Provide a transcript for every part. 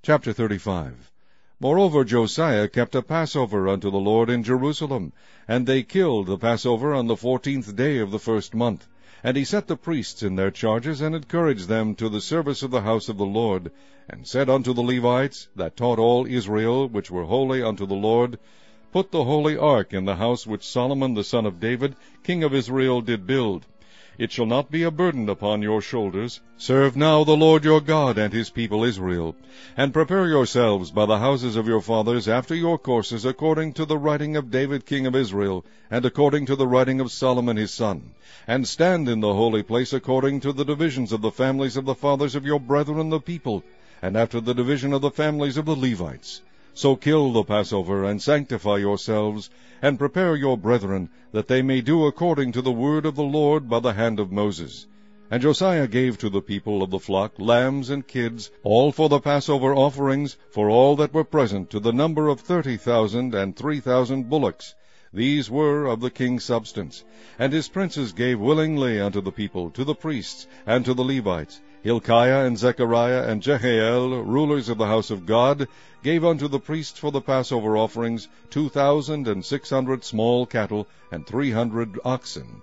Chapter 35. Moreover Josiah kept a passover unto the Lord in Jerusalem, and they killed the passover on the 14th day of the first month. And he set the priests in their charges, and encouraged them to the service of the house of the Lord, and said unto the Levites, that taught all Israel, which were holy unto the Lord, Put the holy ark in the house which Solomon the son of David, king of Israel, did build. It shall not be a burden upon your shoulders. Serve now the Lord your God and his people Israel. And prepare yourselves by the houses of your fathers after your courses, according to the writing of David king of Israel, and according to the writing of Solomon his son. And stand in the holy place according to the divisions of the families of the fathers of your brethren the people, and after the division of the families of the Levites. So kill the Passover, and sanctify yourselves, and prepare your brethren, that they may do according to the word of the Lord by the hand of Moses. And Josiah gave to the people of the flock lambs and kids, all for the Passover offerings, for all that were present, to the number of 30,000 and 3,000 bullocks. These were of the king's substance. And his princes gave willingly unto the people, to the priests, and to the Levites. Hilkiah and Zechariah and Jehiel, rulers of the house of God, gave unto the priests for the Passover offerings 2,600 small cattle, and 300 oxen.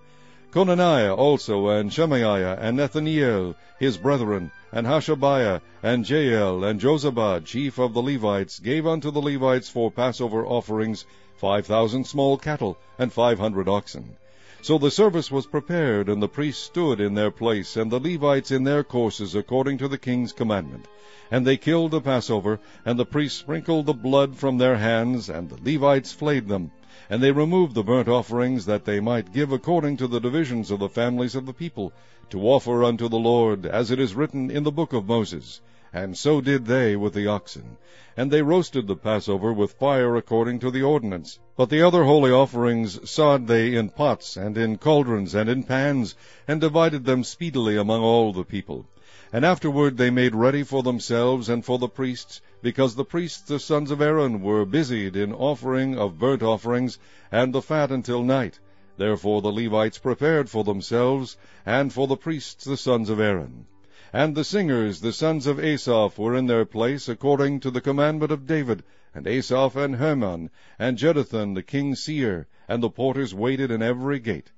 Conaniah also, and Shemaiah, and Nethaniel, his brethren, and Hashabiah, and Jael, and Jozabad, chief of the Levites, gave unto the Levites for Passover offerings 5,000 small cattle, and 500 oxen. So the service was prepared, and the priests stood in their place, and the Levites in their courses, according to the king's commandment. And they killed the Passover, and the priests sprinkled the blood from their hands, and the Levites flayed them. And they removed the burnt offerings, that they might give according to the divisions of the families of the people, to offer unto the Lord, as it is written in the book of Moses. And so did they with the oxen. And they roasted the Passover with fire according to the ordinance. But the other holy offerings sod they in pots, and in cauldrons, and in pans, and divided them speedily among all the people. And afterward they made ready for themselves and for the priests, because the priests the sons of Aaron were busied in offering of burnt offerings, and the fat until night. Therefore the Levites prepared for themselves, and for the priests the sons of Aaron. And the singers, the sons of Asaph, were in their place, according to the commandment of David, and Asaph and Heman, and Jeduthun the king's seer, and the porters waited in every gate.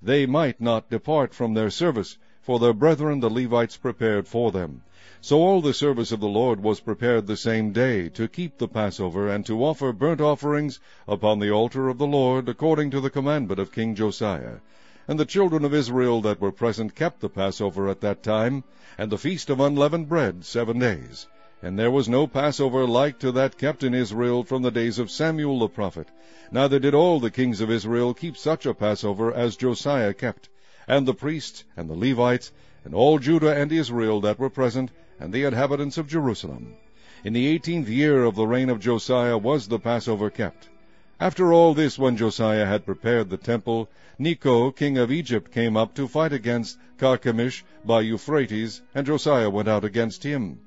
They might not depart from their service, for their brethren the Levites prepared for them. So all the service of the Lord was prepared the same day, to keep the Passover, and to offer burnt offerings upon the altar of the Lord, according to the commandment of King Josiah. And the children of Israel that were present kept the Passover at that time, and the feast of unleavened bread 7 days. And there was no Passover like to that kept in Israel from the days of Samuel the prophet. Neither did all the kings of Israel keep such a Passover as Josiah kept, and the priests, and the Levites, and all Judah and Israel that were present, and the inhabitants of Jerusalem. In the 18th year of the reign of Josiah was the Passover kept. After all this, when Josiah had prepared the temple, Necho king of Egypt came up to fight against Carchemish by Euphrates, and Josiah went out against him.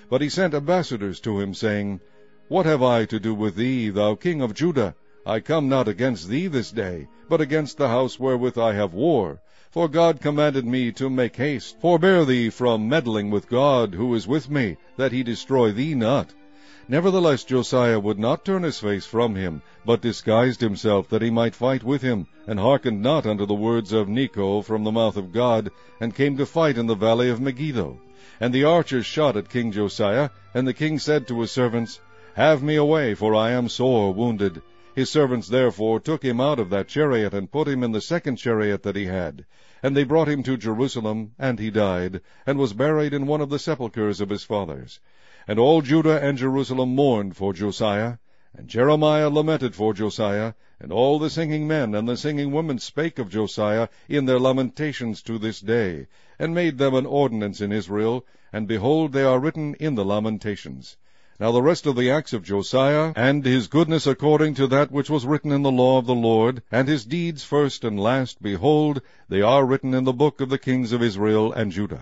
But he sent ambassadors to him, saying, What have I to do with thee, thou king of Judah? I come not against thee this day, but against the house wherewith I have war. For God commanded me to make haste. Forbear thee from meddling with God, who is with me, that he destroy thee not. Nevertheless Josiah would not turn his face from him, but disguised himself, that he might fight with him, and hearkened not unto the words of Necho from the mouth of God, and came to fight in the valley of Megiddo. And the archers shot at King Josiah, and the king said to his servants, Have me away, for I am sore wounded. His servants therefore took him out of that chariot, and put him in the second chariot that he had. And they brought him to Jerusalem, and he died, and was buried in one of the sepulchres of his fathers. And all Judah and Jerusalem mourned for Josiah, and Jeremiah lamented for Josiah, and all the singing men and the singing women spake of Josiah in their lamentations to this day, and made them an ordinance in Israel, and behold, they are written in the lamentations. Now the rest of the acts of Josiah, and his goodness according to that which was written in the law of the Lord, and his deeds first and last, behold, they are written in the book of the kings of Israel and Judah.